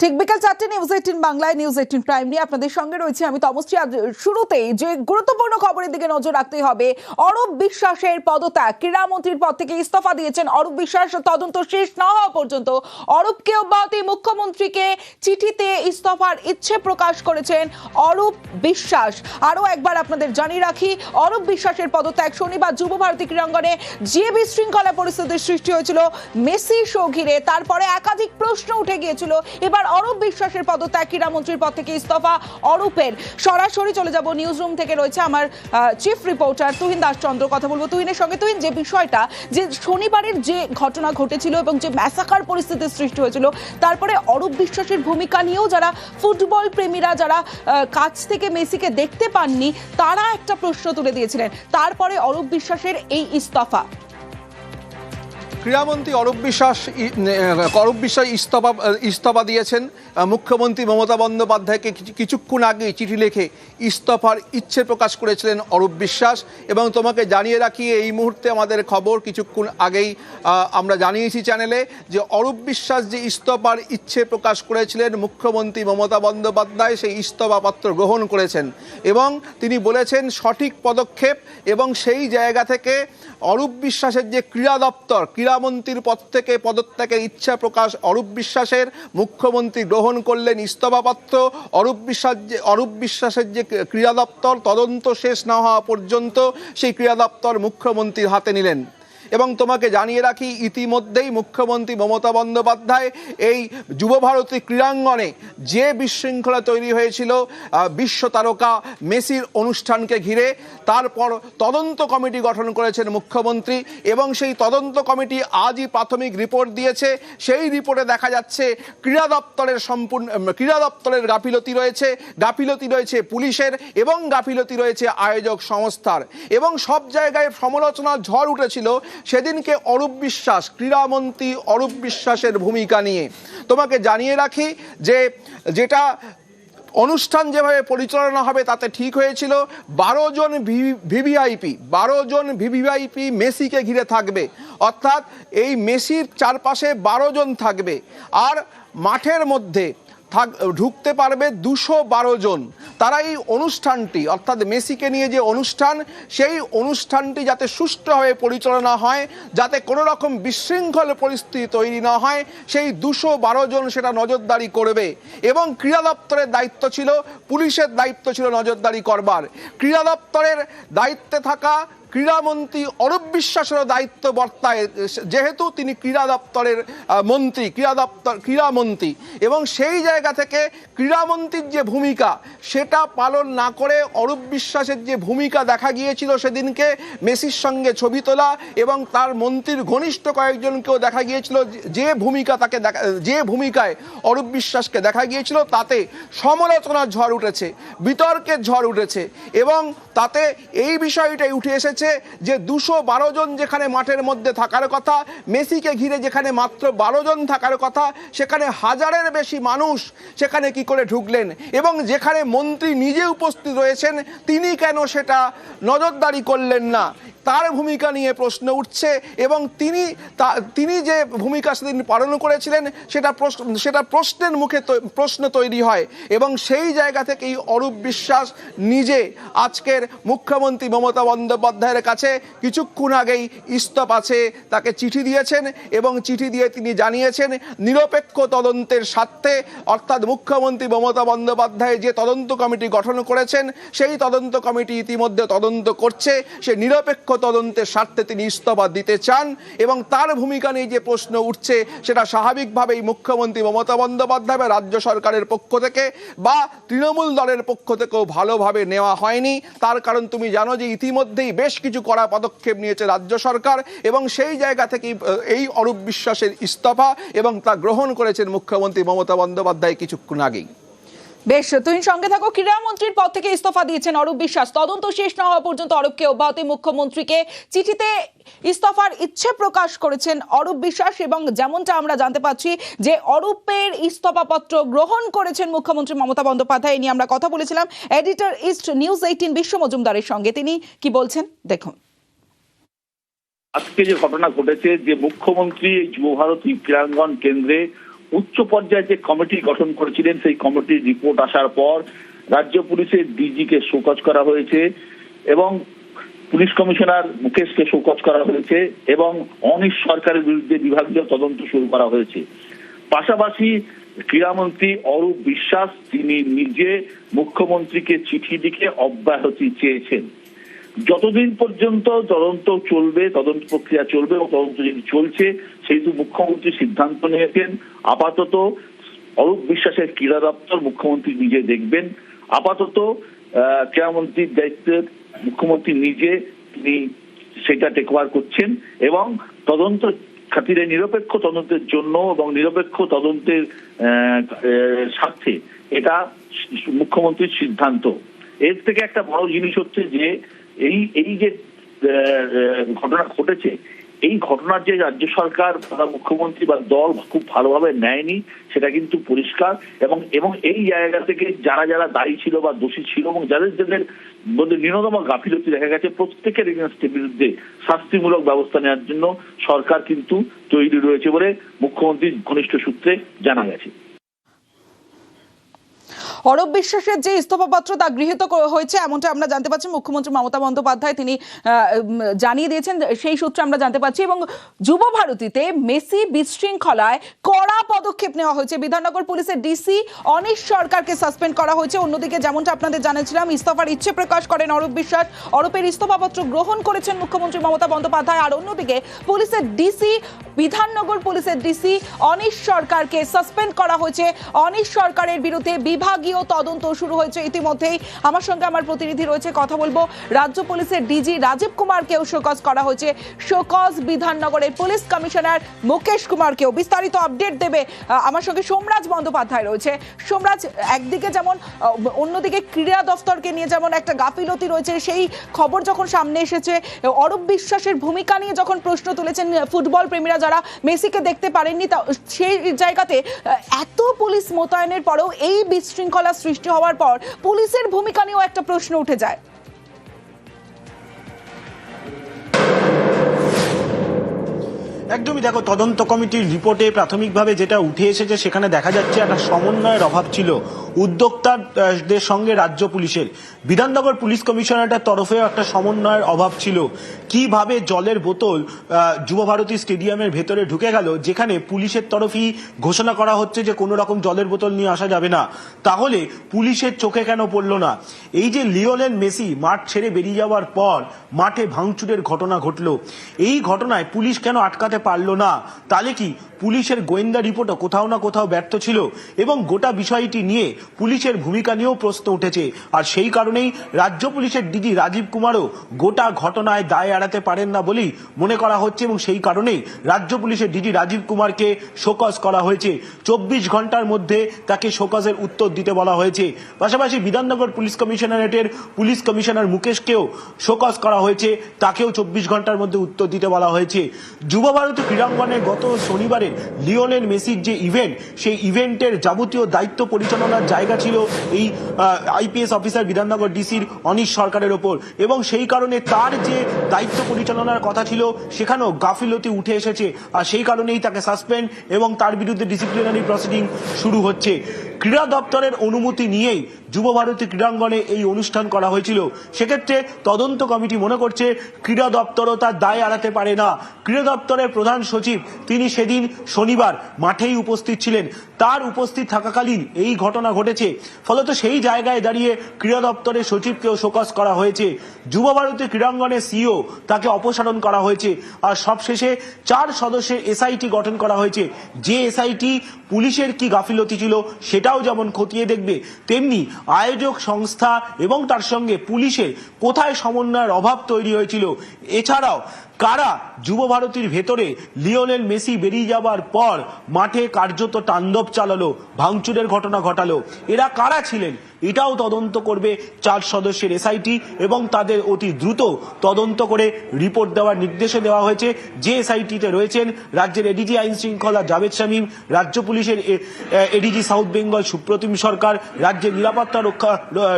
ঠিক বিকাল 4টে নিউজ 18 বাংলায় নিউজ 18 প্রাইম নিয়ে আপনাদের সঙ্গে রয়েছে আমি তমশ্রী। আজ শুরুতেই যে গুরুত্বপূর্ণ খবরের দিকে নজর রাখতে হবে। অরূপ বিশ্বাসের পদত্যাগ, ক্রীড়ামন্ত্রীর পদ থেকে ইস্তফা দিয়েছেন অরূপ বিশ্বাস। তদন্ত শেষ না হওয়া পর্যন্ত অরূপকে অব্যাহতি, মুখ্যমন্ত্রীকে চিঠিতে ইস্তফার ইচ্ছে প্রকাশ করেছেন অরূপ বিশ্বাস। আরও একবার আপনাদের জানিয়ে রাখি, অরূপ বিশ্বাসের পদত্যাগ শনিবার যুব ভারতী ক্রীড়াঙ্গনে যে বিশৃঙ্খলা পরিস্থিতির সৃষ্টি হয়েছিল মেসি শো ঘিরে, তারপরে একাধিক প্রশ্ন উঠে গিয়েছিল। এবার অরূপ বিশ্বাসের পদত্যাগ, ক্রীড়ামন্ত্রীর পদ থেকে ইস্তফা অরূপের। সরাসরি চলে যাব নিউজ রুম থেকে, রয়েছে আমার চিফ রিপোর্টার তুহিন দাসচন্দ্র। কথা বলবো তুহিনের সঙ্গে। তুহিন, যে বিষয়টা, যে শনিবারের যে ঘটনা ঘটেছিল এবং যে ম্যাসাকার পরিস্থিতির সৃষ্টি হয়েছিল, তারপরে অরূপ বিশ্বাসের ভূমিকা নিয়েও যারা ফুটবল প্রেমীরা, যারা কাছ থেকে মেসিকে দেখতে পাননি, তারা একটা প্রশ্ন তুলে দিয়েছিলেন। তারপরে অরূপ বিশ্বাসের এই ইস্তফা। ক্রীড়ামন্ত্রী অরূপ বিশ্বাস ইস্তফা দিয়েছেন। মুখ্যমন্ত্রী মমতা বন্দ্যোপাধ্যায়কে কিছুক্ষণ আগে চিঠি লিখে ইস্তফার ইচ্ছে প্রকাশ করেছিলেন অরূপ বিশ্বাস। এবং তোমাকে জানিয়ে রাখি, এই মুহূর্তে আমাদের খবর কিছুক্ষণ আগেই আমরা জানিয়েছি চ্যানেলে, যে অরূপ বিশ্বাস যে ইস্তফার ইচ্ছে প্রকাশ করেছিলেন, মুখ্যমন্ত্রী মমতা বন্দ্যোপাধ্যায় সেই ইস্তফাপত্র গ্রহণ করেছেন এবং তিনি বলেছেন সঠিক পদক্ষেপ। এবং সেই জায়গা থেকে অরূপ বিশ্বাসের যে ক্রীড়া দপ্তর, ক্রীড়ামন্ত্রীর পদ থেকে পদত্যাগের ইচ্ছা প্রকাশ অরূপ বিশ্বাসের, মুখ্যমন্ত্রী গ্রহণ করলেন ইস্তফাপত্র। অরূপ বিশ্বাসের যে ক্রীড়া দপ্তর, তদন্ত শেষ না হওয়া পর্যন্ত সেই ক্রীড়া দপ্তর মুখ্যমন্ত্রীর হাতে নিলেন। এবং তোমাকে জানিয়ে রাখি, ইতিমধ্যেই মুখ্যমন্ত্রী মমতা বন্দ্যোপাধ্যায় এই যুবভারতী ক্রীড়াঙ্গনে যে বিশৃঙ্খলা তৈরি হয়েছিল বিশ্ব তারকা মেসির অনুষ্ঠানকে ঘিরে, তারপর তদন্ত কমিটি গঠন করেছেন মুখ্যমন্ত্রী। এবং সেই তদন্ত কমিটি আজই প্রাথমিক রিপোর্ট দিয়েছে। সেই রিপোর্টে দেখা যাচ্ছে ক্রীড়া দপ্তরের গাফিলতি রয়েছে পুলিশের, এবং গাফিলতি রয়েছে আয়োজক সংস্থার। এবং সব জায়গায় সমালোচনার ঝড় উঠেছিল সেদিনকে অরূপ বিশ্বাস, ক্রীড়ামন্ত্রী অরূপ বিশ্বাসের ভূমিকা নিয়ে। তোমাকে জানিয়ে রাখি যে যেটা অনুষ্ঠান যেভাবে পরিচালনা হবে তাতে ঠিক হয়েছিল 12 জন ভিভিআইপি মেসিকে ঘিরে থাকবে। অর্থাৎ এই মেসির চারপাশে 12 জন থাকবে, আর মাঠের মধ্যে ঢুকতে পারবে 212 জন। তারা এই অনুষ্ঠানটি, অর্থাৎ মেসিকে নিয়ে যে অনুষ্ঠান, সেই অনুষ্ঠানটি যাতে সুষ্ঠুভাবে পরিচালনা হয়, যাতে কোনো রকম বিশৃঙ্খল পরিস্থিতি তৈরি না হয়, সেই 212 জন সেটা নজরদারি করবে। এবং ক্রীড়া দপ্তরের দায়িত্ব ছিল, পুলিশের দায়িত্ব ছিল নজরদারি করবার। ক্রীড়া দপ্তরের দায়িত্বে থাকা ক্রীড়ামন্ত্রী অরূপ বিশ্বাসেরও দায়িত্ব বর্তায়, যেহেতু তিনি ক্রীড়া দপ্তরের ক্রীড়ামন্ত্রী। এবং সেই জায়গা থেকে ক্রীড়ামন্ত্রীর যে ভূমিকা, সেটা পালন না করে অরূপ বিশ্বাসের যে ভূমিকা দেখা গিয়েছিল সেদিনকে, মেসির সঙ্গে ছবি তোলা, এবং তার মন্ত্রীর ঘনিষ্ঠ কয়েকজনকেও দেখা গিয়েছিল, যে ভূমিকায় অরূপ বিশ্বাসকে দেখা গিয়েছিল, তাতে সমালোচনার ঝড় উঠেছে, বিতর্কের ঝড় উঠেছে। এবং তাতে এই বিষয়টাই উঠে এসেছে যে 212 জন যেখানে মাঠের মধ্যে থাকার কথা, মেসিকে ঘিরে যেখানে মাত্র 12 জন থাকার কথা, সেখানে হাজারের বেশি মানুষ সেখানে কি করে ঢুকলেন। এবং যেখানে মন্ত্রী নিজে উপস্থিত রয়েছেন, তিনি কেন সেটা নজরদারি করলেন না, তার ভূমিকা নিয়ে প্রশ্ন উঠছে। এবং তিনি যে ভূমিকা সেদিন পালন করেছিলেন, সেটা প্রশ্নের মুখে প্রশ্ন তৈরি হয়। এবং সেই জায়গা থেকেই অরূপ বিশ্বাস নিজে আজকের মুখ্যমন্ত্রী মমতা বন্দ্যোপাধ্যায়ের কাছে কিছুক্ষণ আগেই ইস্তফা চেয়ে তাকে চিঠি দিয়েছেন। এবং চিঠি দিয়ে তিনি জানিয়েছেন নিরপেক্ষ তদন্তের স্বার্থে, অর্থাৎ মুখ্যমন্ত্রী মমতা বন্দ্যোপাধ্যায় যে তদন্ত কমিটি গঠন করেছেন, সেই তদন্ত কমিটি ইতিমধ্যে তদন্ত করছে, সে নিরপেক্ষ তদন্তের স্বার্থে তিনি ইস্তফা দিতে চান। এবং তার ভূমিকা নিয়ে যে প্রশ্ন উঠছে, সেটা স্বাভাবিকভাবেই মুখ্যমন্ত্রী মমতা বন্দ্যোপাধ্যায় বা রাজ্য সরকারের পক্ষ থেকে বা তৃণমূল দলের পক্ষ থেকেও ভালোভাবে নেওয়া হয়নি। তার কারণ তুমি জানো যে ইতিমধ্যেই বেশ কিছু কড়া পদক্ষেপ নিয়েছে রাজ্য সরকার, এবং সেই জায়গা থেকে এই অরূপ বিশ্বাসের ইস্তফা এবং তা গ্রহণ করেছেন মুখ্যমন্ত্রী মমতা বন্দ্যোপাধ্যায় কিছুক্ষণ আগেই। বেশ, তুমি সঙ্গে থাকো। ক্রীড়ামন্ত্রীর পদ থেকে ইস্তফা দিয়েছেন অরূপ বিশ্বাস। তদন্ত শেষ না হওয়া পর্যন্ত অরূপকে অব্যাহতি, মুখ্যমন্ত্রীকে চিঠিতে ইস্তফার ইচ্ছে প্রকাশ করেছেন অরূপ বিশ্বাস। এবং যেমনটা আমরা জানতে পাচ্ছি যে অরূপের ইস্তফাপত্র গ্রহণ করেছেন মুখ্যমন্ত্রী মমতা বন্দ্যোপাধ্যায়। নিয়ে আমরা কথা বলেছিলাম এডিটর ইস্ট নিউজ 18 বিশ্ব মজুমদারের সঙ্গে। তিনি কি বলছেন দেখুন। আজকে যে ঘটনা ঘটেছে, যে মুখ্যমন্ত্রী যুবভারতী ক্রীড়াঙ্গন কেন্দ্রে উচ্চ পর্যায়ে যে কমিটি গঠন করেছিলেন সেই কমিটির রিপোর্ট আসার পর রাজ্য পুলিশের ডিজিকে শোকজ করা হয়েছে এবং পুলিশ কমিশনার মুকেশকে শোকজ করা হয়েছে এবং অনিশ সরকারের বিরুদ্ধে বিভাগীয় তদন্ত শুরু করা হয়েছে। পাশাপাশি ক্রীড়ামন্ত্রী অরূপ বিশ্বাস তিনি নিজে মুখ্যমন্ত্রীকে চিঠি লিখে অব্যাহতি চেয়েছেন। যতদিন পর্যন্ত তদন্ত চলবে, তদন্ত প্রক্রিয়া চলবে এবং তদন্ত যদি চলছে সেহেতু মুখ্যমন্ত্রী সিদ্ধান্ত নিয়েছেন আপাতত অরূপ বিশ্বাসের ক্রীড়া দপ্তর মুখ্যমন্ত্রী নিজে দেখবেন। আপাতত ক্রীড়ামন্ত্রীর দায়িত্বের মুখ্যমন্ত্রী নিজে তিনি সেটা টেক ওভার করছেন এবং তদন্ত খাতিরে নিরপেক্ষ তদন্তের জন্য এবং নিরপেক্ষ তদন্তের স্বার্থে এটা মুখ্যমন্ত্রীর সিদ্ধান্ত। এর থেকে একটা বড় জিনিস হচ্ছে যে এই যে ঘটনা ঘটেছে, এই ঘটনার যে রাজ্য সরকার বা মুখ্যমন্ত্রী বা দল খুব ভালোভাবে নেয়নি সেটা কিন্তু পরিষ্কার এবং এই জায়গা থেকে যারা যারা দায়ী ছিল বা দোষী ছিল এবং যাদের যাদের মধ্যে ন্যূনতম গাফিলতি দেখা গেছে প্রত্যেকের এগেইনস্টের বিরুদ্ধে শাস্তিমূলক ব্যবস্থা নেওয়ার জন্য সরকার কিন্তু তৈরি রয়েছে বলে মুখ্যমন্ত্রীর ঘনিষ্ঠ সূত্রে জানা গেছে। অরূপ বিশ্বাসের যে ইস্তফাপত্র তা গৃহীত হয়েছে এমনটা আমরা জানতে পারছি। মুখ্যমন্ত্রী মমতা বন্দ্যোপাধ্যায় তিনি জানিয়ে দিয়েছেন, সেই সূত্রে আমরা জানতে পারছি। এবং যুব ভারতীতে মেসি বিশৃঙ্খলায় কড়া পদক্ষেপ নেওয়া হয়েছে। বিধাননগর পুলিশের ডিসি অনিশ সরকারকে সাসপেন্ড করা হয়েছে। অন্যদিকে যেমনটা আপনাদের জানিয়েছিলাম, ইস্তফার ইচ্ছে প্রকাশ করেন অরূপ বিশ্বাস। অরূপের ইস্তফাপত্র গ্রহণ করেছেন মুখ্যমন্ত্রী মমতা বন্দ্যোপাধ্যায়। আর অন্যদিকে পুলিশের ডিসি, বিধাননগর পুলিশের ডিসি অনিশ সরকারকে সাসপেন্ড করা হয়েছে। অনিশ সরকারের বিরুদ্ধে বিভাগীয় তদন্ত শুরু হয়েছে ইতিমধ্যেই। আমার সঙ্গে আমার প্রতিনিধি রয়েছে, কথা বলবো। রাজ্য পুলিশের ডিজি রাজীব কুমারকেও শোকজ করা হয়েছে। শোকজ বিধাননগরের পুলিশ কমিশনার মুকেশ কুমারকেও। বিস্তারিত আপডেট দেবে আমার সঙ্গে সোমরাজ বন্দ্যোপাধ্যায় রয়েছে। সোমরাজ, একদিকে যেমন অন্যদিকে ক্রীড়া দফতরকে নিয়ে যেমন একটা গাফিলতি রয়েছে, সেই খবর যখন সামনে এসেছে, অরূপ বিশ্বাসের ভূমিকা নিয়ে যখন প্রশ্ন তুলেছেন ফুটবল প্রেমীরা যারা মেসিকে দেখতে পারেননি, সেই জায়গাতে এত পুলিশ মোতায়েনের পরেও এই বিশৃঙ্খলা সৃষ্টি হওয়ার পর পুলিশের ভূমিকা নিয়েও একটা প্রশ্ন উঠে যায়। একদমই, দেখো, তদন্ত কমিটির রিপোর্টে প্রাথমিকভাবে যেটা উঠে এসেছে সেখানে দেখা যাচ্ছে একটা সমন্বয়ের অভাব ছিল উদ্যোক্তাদের সঙ্গে রাজ্য পুলিশের। বিধাননগর পুলিশ কমিশনারের তরফেও একটা সমন্বয়ের অভাব ছিল। কিভাবে জলের বোতল যুবভারতী স্টেডিয়ামের ভেতরে ঢুকে গেল, যেখানে পুলিশের তরফেই ঘোষণা করা হচ্ছে যে কোনো রকম জলের বোতল নিয়ে আসা যাবে না, তাহলে পুলিশের চোখে কেন পড়ল না? এই যে লিওনেল মেসি মাঠ ছেড়ে বেরিয়ে যাওয়ার পর মাঠে ভাঙচুরের ঘটনা ঘটলো, এই ঘটনায় পুলিশ কেন আটকাতে পারলো না? তাহলে কি পুলিশের গোয়েন্দা রিপোর্টও কোথাও না কোথাও ব্যর্থ ছিল? এবং গোটা বিষয়টি নিয়ে পুলিশের ভূমিকা নিয়েও প্রশ্ন উঠেছে। আর সেই কারণেই রাজ্য পুলিশের ডিজি রাজীব কুমারও গোটা ঘটনায় দায় এড়াতে পারেন না বলেই মনে করা হচ্ছে এবং সেই কারণেই রাজ্য পুলিশের ডিজি রাজীব কুমারকে শোকজ করা হয়েছে। 24 ঘন্টার মধ্যে তাকে শোকজের উত্তর দিতে বলা হয়েছে। পাশাপাশি বিধাননগর পুলিশ কমিশনারেটের পুলিশ কমিশনার মুকেশকেও শোকজ করা হয়েছে, তাকেও 24 ঘন্টার মধ্যে উত্তর দিতে বলা হয়েছে। যুব ভারতী ক্রীড়াঙ্গনে গত শনিবারে লিওনেল মেসির যে ইভেন্ট, সেই ইভেন্টের যাবতীয় দায়িত্ব পরিচালনার জায়গা ছিল এই আইপিএস অফিসার বিধাননগর ডিসির অনিশ সরকারের ওপর এবং সেই কারণে তার যে দায়িত্ব পরিচালনার কথা ছিল সেখানেও গাফিলতি উঠে এসেছে। আর সেই কারণেই তাকে সাসপেন্ড এবং তার বিরুদ্ধে ডিসিপ্লিনারি প্রসিডিং শুরু হচ্ছে। ক্রীড়া দপ্তরের অনুমতি নিয়েই যুব ভারতী ক্রীড়াঙ্গনে এই অনুষ্ঠান করা হয়েছিল। সেক্ষেত্রে তদন্ত কমিটি মনে করছে ক্রীড়া দপ্তরও তার দায় এড়াতে পারে না। ক্রীড়া দপ্তরের প্রধান সচিব তিনি সেদিন শনিবার মাঠেই উপস্থিত ছিলেন, তার উপস্থিত থাকাকালীন এই ঘটনা ঘটেছে। ফলত সেই জায়গায় দাঁড়িয়ে ক্রীড়া দপ্তরের সচিবকেও শোকজ করা হয়েছে। যুব ভারতী ক্রীড়াঙ্গনের সিইও তাকে অপসারণ করা হয়েছে। আর সবশেষে 4 সদস্যের এসআইটি গঠন করা হয়েছে। যে এসআইটি পুলিশের কি গাফিলতি ছিল সেটাও যেমন খতিয়ে দেখবে, তেমনি আয়োজক সংস্থা এবং তার সঙ্গে পুলিশের কোথায় সমন্বয়ের অভাব তৈরি হয়েছিল, এছাড়াও কারা যুব ভারতীর ভেতরে লিওনেল মেসি বেরিয়ে যাবার পর মাঠে কার্যত তাণ্ডব চালালো, ভাঙচুরের ঘটনা ঘটালো, এরা কারা ছিলেন এটাও তদন্ত করবে 4 সদস্যের এসআইটি এবং তাদের অতি দ্রুত তদন্ত করে রিপোর্ট দেওয়ার নির্দেশে দেওয়া হয়েছে। যে এসআইটিতে রয়েছেন রাজ্যের এডিজি আইন শৃঙ্খলা জাভেদ শামীম, রাজ্য পুলিশের এডিজি সাউথ বেঙ্গল সুপ্রতিম সরকার, রাজ্যের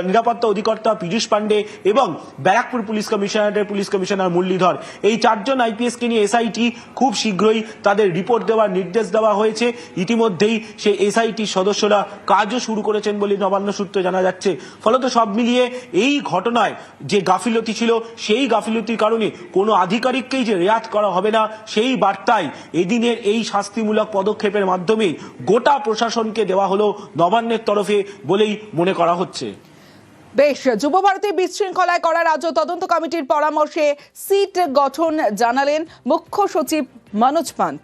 নিরাপত্তা অধিকর্তা পীযূষ পান্ডে এবং ব্যারাকপুর পুলিশ কমিশনারেটের পুলিশ কমিশনার মুরলীধর। এই 4 চারজন আইপিএস কে নিয়ে এসআইটি খুব শীঘ্রই তাদের রিপোর্ট দেওয়ার নির্দেশ দেওয়া হয়েছে। ইতিমধ্যেই সেই এসআইটি সদস্যরা কাজও শুরু করেছেন বলে নবান্ন সূত্রে জানা যাচ্ছে। ফলত সব মিলিয়ে এই ঘটনায় যে গাফিলতি ছিল সেই গাফিলতির কারণে কোনো আধিকারিককেই যে রেয়াত করা হবে না সেই বার্তায় এদিনের এই শাস্তিমূলক পদক্ষেপের মাধ্যমে গোটা প্রশাসনকে দেওয়া হলো নবান্নের তরফে বলেই মনে করা হচ্ছে। বেশ, যুব ভারতী বিশৃঙ্খলায় করা রাজ্য তদন্ত কমিটির পরামর্শে সিট গঠন জানালেন মুখ্য সচিব মনোজ পান্থ।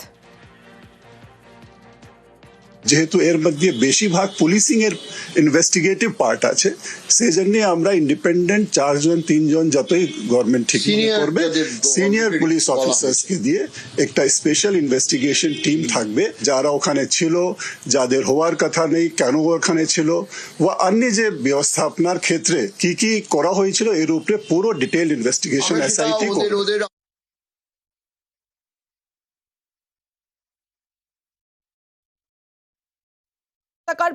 যেহেতু এর মধ্যে বেশিরভাগ পুলিশিং এর ইনভেস্টিগেটিভ পার্ট আছে, সেই জন্য আমরা ইন্ডিপেন্ডেন্ট 4 জন 3 জন যতই গভর্নমেন্ট ঠিক করবে সিনিয়র পুলিশ অফিসার্স কে দিয়ে একটা স্পেশাল ইনভেস্টিগেশন টিম থাকবে, যারা ওখানে ছিল, যাদের হওয়ার কথা নেই, কেন ওখানে ছিল, ও অন্য যে ব্যবস্থাপনার ক্ষেত্রে কি কি করা হয়েছিল এর উপরে পুরো ডিটেইল ইনভেস্টিগেশন এসআইটি করবে।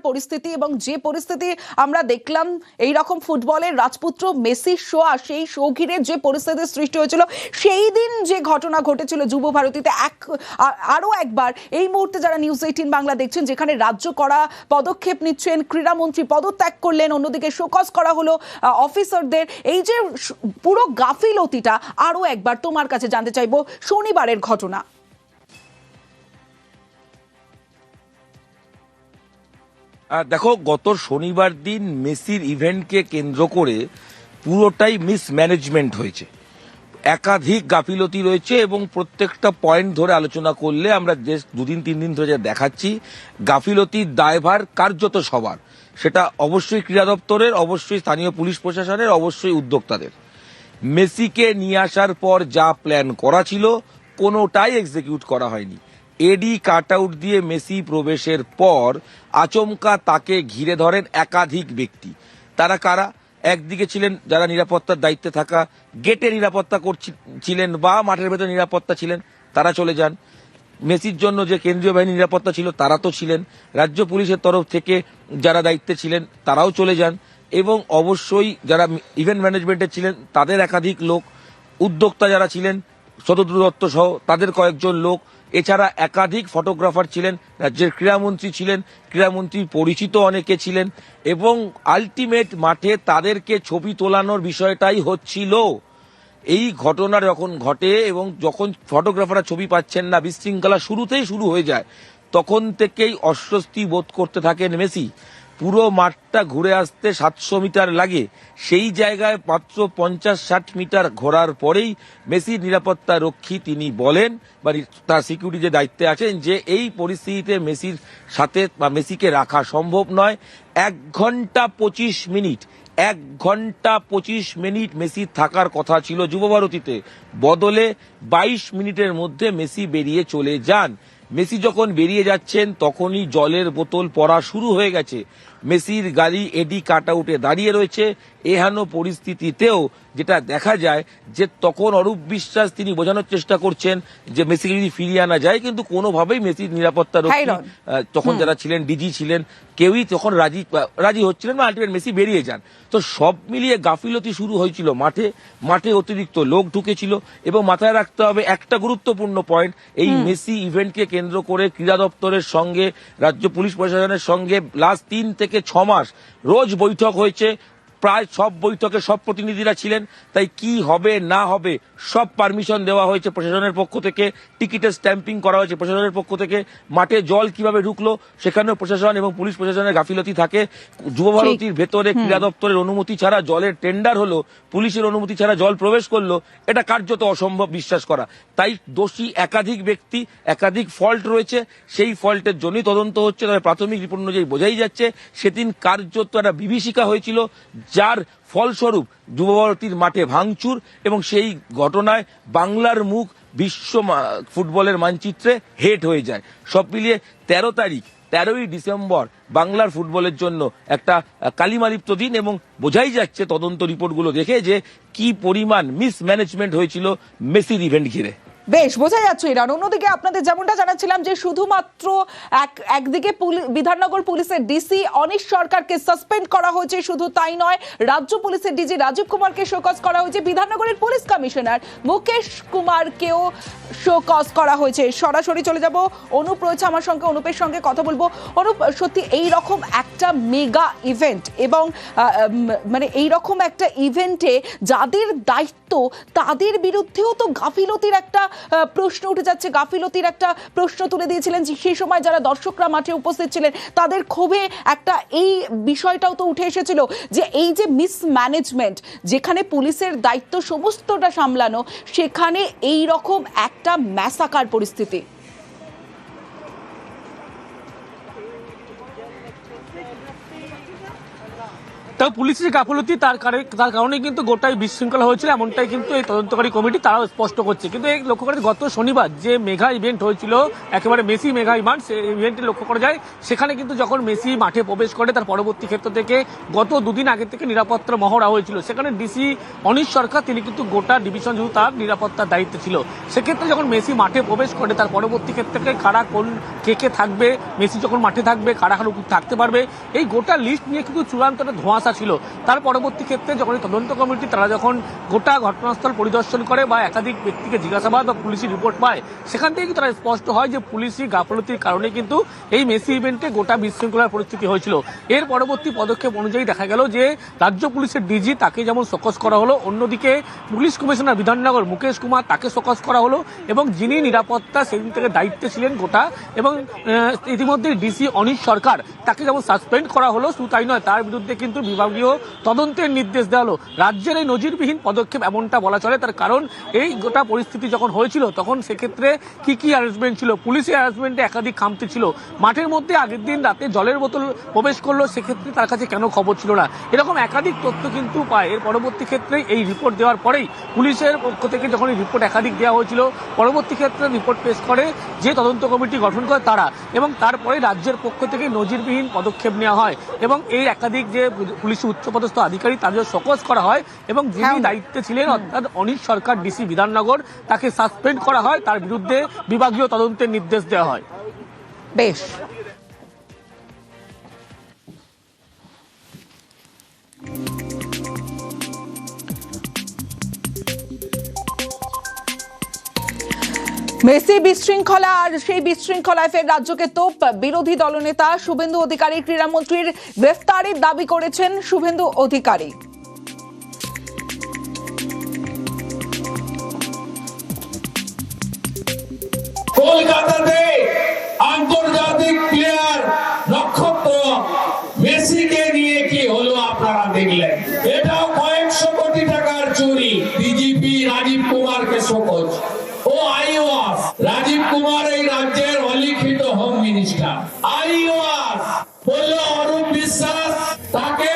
পরিস্থিতি এবং যে পরিস্থিতি আমরা দেখলাম এই রকম ফুটবলের রাজপুত্র মেসির শো আর সেই শো ঘিরে যে পরিস্থিতির সৃষ্টি হয়েছিল, সেই দিন যে ঘটনা ঘটেছিল যুব ভারতীতে আরো একবার এই মুহূর্তে যারা নিউজ 18 বাংলা দেখছেন, যেখানে রাজ্য করা পদক্ষেপ নিচ্ছেন, ক্রীড়ামন্ত্রী পদত্যাগ করলেন, অন্যদিকে শোকজ করা হলো অফিসারদের, এই যে পুরো গাফিলতিটা আরো একবার তোমার কাছে জানতে চাইবো শনিবারের ঘটনা। দেখো, গত শনিবার দিন মেসির ইভেন্টকে কেন্দ্র করে পুরোটাই মিসম্যানেজমেন্ট হয়েছে, একাধিক গাফিলতি রয়েছে এবং প্রত্যেকটা পয়েন্ট ধরে আলোচনা করলে আমরা যে 2-3 দিন ধরে যা দেখাচ্ছি, গাফিলতির দায়ভার কার্যত সবার। সেটা অবশ্যই ক্রীড়া দপ্তরের, অবশ্যই স্থানীয় পুলিশ প্রশাসনের, অবশ্যই উদ্যোক্তাদের। মেসিকে নিয়ে আসার পর যা প্ল্যান করা ছিল কোনোটাই এক্সিকিউট করা হয়নি। এডি কাট আউট দিয়ে মেসি প্রবেশের পর আচমকা তাকে ঘিরে ধরেন একাধিক ব্যক্তি। তারা কারা? একদিকে ছিলেন যারা নিরাপত্তার দায়িত্বে থাকা, গেটে নিরাপত্তা করছিলেন বা মাঠের ভেতর নিরাপত্তা ছিলেন, তারা চলে যান। মেসির জন্য যে কেন্দ্রীয় বাহিনী নিরাপত্তা ছিল তারা তো ছিলেন, রাজ্য পুলিশের তরফ থেকে যারা দায়িত্বে ছিলেন তারাও চলে যান, এবং অবশ্যই যারা ইভেন্ট ম্যানেজমেন্টে ছিলেন তাদের একাধিক লোক, উদ্যোক্তা যারা ছিলেন শতদ্রু দত্ত সহ তাদের কয়েকজন লোক, এছাড়া একাধিক ফটোগ্রাফার ছিলেন, রাজ্যের ক্রীড়ামন্ত্রী ছিলেন, ক্রীড়ামন্ত্রীর পরিচিত অনেকে ছিলেন, এবং আলটিমেট মাঠে তাদেরকে ছবি তোলানোর বিষয়টাই হচ্ছিল। এই ঘটনা যখন ঘটে এবং যখন ফটোগ্রাফাররা ছবি পাচ্ছেন না, বিশৃঙ্খলা শুরুতেই শুরু হয়ে যায়, তখন থেকেই অস্বস্তি বোধ করতে থাকেন মেসি। পুরো মাঠটা ঘুরে আসতে 700 মিটার লাগে, সেই জায়গায় মাত্র 50-60 মিটার ঘোরার পরেই মেসির নিরাপত্তা রক্ষী তিনি বলেন বা তার সিকিউরিটি যে দায়িত্বে আছেন যে এই পরিস্থিতিতে মেসির সাথে বা মেসিকে রাখা সম্ভব নয়। 1 ঘন্টা 25 মিনিট 1 ঘন্টা 25 মিনিট মেসি থাকার কথা ছিল যুবভারতীতে, বদলে 22 মিনিটের মধ্যে মেসি বেরিয়ে চলে যান। মেসি যখন বেরিয়ে যাচ্ছেন তখনই জলের বোতল পড়া শুরু হয়ে গেছে। মেসির গাড়ি এডি কাট আউটে দাঁড়িয়ে রয়েছে। এহেন পরিস্থিতিতেও যেটা দেখা যায় যে তখন অরূপ বিশ্বাস তিনি বোঝানোর চেষ্টা করছেন যে মেসিকে যদি ফিরিয়ে আনা যায়, কিন্তু কোনোভাবেই মেসির নিরাপত্তা রক্ষী তখন যারা ছিলেন, ডিজি ছিলেন, কেউই তখন রাজি হচ্ছিলেন না। আলটিমেট মেসি বেরিয়ে যান। তো সব মিলিয়ে গাফিলতি শুরু হয়েছিল মাঠে অতিরিক্ত লোক ঢুকেছিল, এবং মাথায় রাখতে হবে একটা গুরুত্বপূর্ণ পয়েন্ট, এই মেসি ইভেন্টকে কেন্দ্র করে ক্রীড়া দপ্তরের সঙ্গে রাজ্য পুলিশ প্রশাসনের সঙ্গে লাস্ট 3 থেকে 6 মাস রোজ বৈঠক হয়েছে। প্রায় সব বৈঠকে সব প্রতিনিধিরা ছিলেন, তাই কি হবে না হবে সব পারমিশন দেওয়া হয়েছে প্রশাসনের পক্ষ থেকে, টিকিটের স্ট্যাম্পিং করা হয়েছে প্রশাসনের পক্ষ থেকে। মাঠে জল কিভাবে ঢুকলো সেখানেও প্রশাসন এবং পুলিশ প্রশাসনের গাফিলতি থাকে। যুবভারতীর ভেতরে ক্রীড়া দপ্তরের অনুমতি ছাড়া জলের টেন্ডার হলো, পুলিশের অনুমতি ছাড়া জল প্রবেশ করলো, এটা কার্যত অসম্ভব বিশ্বাস করা। তাই দোষী একাধিক ব্যক্তি, একাধিক ফল্ট রয়েছে, সেই ফল্টের জন্যই তদন্ত হচ্ছে। তবে প্রাথমিক রিপোর্ট অনুযায়ী বোঝাই যাচ্ছে সেদিন কার্যত একটা বিভীষিকা হয়েছিল, যার ফলস্বরূপ যুবভারতীর মাঠে ভাঙচুর, এবং সেই ঘটনায় বাংলার মুখ বিশ্ব ফুটবলের মানচিত্রে হেট হয়ে যায়। সব মিলিয়ে 13 তারিখ 13ই ডিসেম্বর বাংলার ফুটবলের জন্য একটা কালিমালিপ্ত দিন, এবং বোঝাই যাচ্ছে তদন্ত রিপোর্টগুলো দেখে যে কি পরিমাণ মিসম্যানেজমেন্ট হয়েছিল মেসির ইভেন্ট ঘিরে। বেশ বোঝা যাচ্ছে ইরান। অন্যদিকে আপনাদের যেমনটা জানাচ্ছিলাম যে শুধুমাত্র একদিকে বিধাননগর পুলিশের ডিসি অনিশ সরকারকে সাসপেন্ড করা হয়েছে, শুধু তাই নয়, রাজ্য পুলিশের ডিজি রাজীব কুমারকে শোকজ করা হয়েছে, বিধাননগরের পুলিশ কমিশনার মুকেশ কুমারকেও শোকজ করা হয়েছে। সরাসরি চলে যাব, অনুপ রয়েছে আমার সঙ্গে, অনুপের সঙ্গে কথা বলবো। অনুপ, সত্যি এই রকম একটা মেগা ইভেন্ট এবং মানে এই রকম একটা ইভেন্টে যাদের দায়িত্ব তাদের বিরুদ্ধেও তো গাফিলতির একটা প্রশ্ন উঠে যাচ্ছে, গাফিলতির একটা প্রশ্ন তুলে দিয়েছিলেন সেই সময় যারা দর্শকরা মাঠে উপস্থিত ছিলেন, তাদের ক্ষোভে একটা এই বিষয়টাও তো উঠে এসেছিল যে এই যে মিসম্যানেজমেন্ট, যেখানে পুলিশের দায়িত্ব সমস্তটা সামলানো, সেখানে এই রকম একটা ম্যাসাকার পরিস্থিতি। তবে পুলিশের গাফলতি তার কারণে কিন্তু গোটাই বিশৃঙ্খলা হয়েছিল, এমনটাই কিন্তু এই তদন্তকারী কমিটি তারাও স্পষ্ট করছে। কিন্তু এই লক্ষ্য করে গত শনিবার যে মেগা ইভেন্ট হয়েছিল, একেবারে মেসি মেগা ইভেন্ট, সেই ইভেন্টে লক্ষ্য করা যায় সেখানে কিন্তু যখন মেসি মাঠে প্রবেশ করে তার পরবর্তী ক্ষেত্র থেকে গত দুদিন আগে থেকে নিরাপত্তা মহড়া হয়েছিল। সেখানে ডিসি অনিশ সরকার তিনি কিন্তু গোটা ডিভিশন জুড়ে তার নিরাপত্তার দায়িত্বে ছিল। সেক্ষেত্রে যখন মেসি মাঠে প্রবেশ করে তার পরবর্তী ক্ষেত্রে কারা কোন কে থাকবে, মেসি যখন মাঠে থাকবে কারা কারা থাকতে পারবে, এই গোটা লিস্ট নিয়ে কিন্তু চূড়ান্ত একটা ধোঁয়াশা ছিল। তার পরবর্তী ক্ষেত্রে যখন তদন্ত কমিটি তারা যখন গোটা ঘটনাস্থল পরিদর্শন করে বা একাধিক ব্যক্তিকে জিজ্ঞাসাবাদ বা পুলিশি রিপোর্ট পায়, সেখান থেকে তারা স্পষ্ট হয় যে পুলিশি গাফলতির কারণে কিন্তু এই মেসি ইভেন্টে গোটা বিশৃঙ্খলার পরিস্থিতি হয়েছিল। এর পরবর্তী পদক্ষেপ অনুযায়ী দেখা গেল যে রাজ্য পুলিশের ডিজি তাকে যেমন শোকজ করা হলো, অন্যদিকে পুলিশ কমিশনার বিধাননগর মুকেশ কুমার তাকে শোকজ করা হলো, এবং যিনি নিরাপত্তা সেদিন থেকে দায়িত্বে ছিলেন গোটা, এবং ইতিমধ্যে ডিসি অনিশ সরকার তাকে যেমন সাসপেন্ড করা হলো, শুধু তাই নয় তার বিরুদ্ধে কিন্তু বিভাগীয় তদন্তের নির্দেশ দেওয়া হলো। রাজ্যের এই নজিরবিহীন পদক্ষেপ এমনটা বলা চলে, তার কারণ এই গোটা পরিস্থিতি যখন হয়েছিল তখন সেক্ষেত্রে কি অ্যারেঞ্জমেন্ট ছিল, পুলিশের অ্যারেঞ্জমেন্টে একাধিক খামতি ছিল। মাঠের মধ্যে আগের দিন রাতে জলের বোতল প্রবেশ করলো, সেক্ষেত্রে তার কাছে কেন খবর ছিল না, এরকম একাধিক তথ্য কিন্তু পায়। এর পরবর্তী ক্ষেত্রে এই রিপোর্ট দেওয়ার পরেই পুলিশের পক্ষ থেকে যখন এই রিপোর্ট একাধিক দেওয়া হয়েছিল, পরবর্তী ক্ষেত্রে রিপোর্ট পেশ করে যে তদন্ত কমিটি গঠন করে তারা, এবং তারপরে রাজ্যের পক্ষ থেকে নজিরবিহীন পদক্ষেপ নেওয়া হয় এবং এই একাধিক যে পুলিশের উচ্চপদস্থ আধিকারিক তাদের শোকজ করা হয়, এবং যিনি দায়িত্বে ছিলেন অর্থাৎ অনিশ সরকার ডিসি বিধাননগর তাকে সাসপেন্ড করা হয়, তার বিরুদ্ধে বিভাগীয় তদন্তের নির্দেশ দেওয়া হয়। বেশ, মেসি বিশৃঙ্খলা, আর সেই বিশৃঙ্খলায় ফের রাজ্যকে তোপ বিরোধী দলনেতা শুভেন্দু অধিকারী। ক্রীড়ামন্ত্রীর গ্রেফতারের দাবি করেছেন শুভেন্দু অধিকারী। কলকাতাতে আন্তর্জাতিক প্লেয়ার নক্ষত্র মেসিকে নিয়ে কি হলো আপনারা দেখলেন। এটাও কয়েকশো কোটি টাকার চুরি। ডিজিপি রাজীব কুমারকে শোকজ। ও আইওয়াস রাজীব কুমার এই রাজ্যের অলিখিত হোম মিনিস্টার। আইওয়াস বলল অরূপ বিশ্বাস তাকে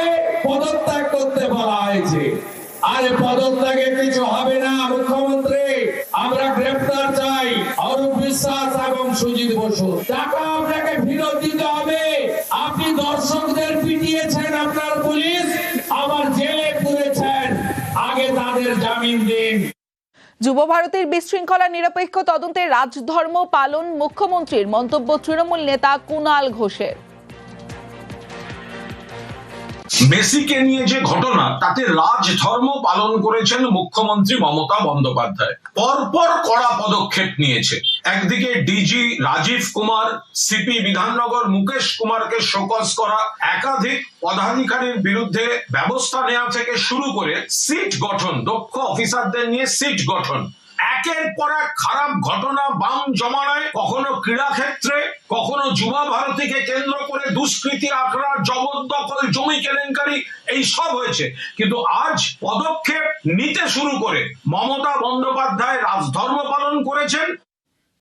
পদত্যাগ করতে বলা হয়েছে। আরে পদত্যাগে কিছু হবে না মুখ্যমন্ত্রী, আমরা গ্রেফতার চাই অরূপ বিশ্বাস এবং সুজিত বসু। টাকা আপনাকে ফেরত দিতে হবে। আপনি দর্শকদের পিটিয়েছেন আপনার পুলিশ, আবার জেলে পুরেছেন, আগে তাদের জামিন দিন। যুব ভারতের বিশৃঙ্খলা নিরপেক্ষ তদন্তে রাজধর্ম পালন মুখ্যমন্ত্রীর মন্তব্য তৃণমূল নেতা কুণাল ঘোষের। মেসিকে নিয়ে যে ঘটনা, তাতে রাজধর্ম পালন করেছেন মুখ্যমন্ত্রী মমতা বন্দ্যোপাধ্যায়। পরপর কড়া পদক্ষেপ নিয়েছে। একদিকে ডিজি রাজীব কুমার, সিপি বিধাননগর মুকেশ কুমারকে শোকজ করা, একাধিক পদাধিকারীর বিরুদ্ধে ব্যবস্থা নেওয়া থেকে শুরু করে সিট গঠন, দক্ষ অফিসারদের নিয়ে সিট গঠন। একের পর এক খারাপ ঘটনা বাম জমানায়, কখনো ক্রীড়া ক্ষেত্রে, কখনো যুবা ভারতীকে কেন্দ্র করে দুষ্কৃতি আখড়া, জবরদখল, জমি কেলেঙ্কারি, এই সব হয়েছে। কিন্তু আজ পদক্ষেপ নিতে শুরু করে মমতা বন্দ্যোপাধ্যায় রাজধর্ম পালন করেছেন।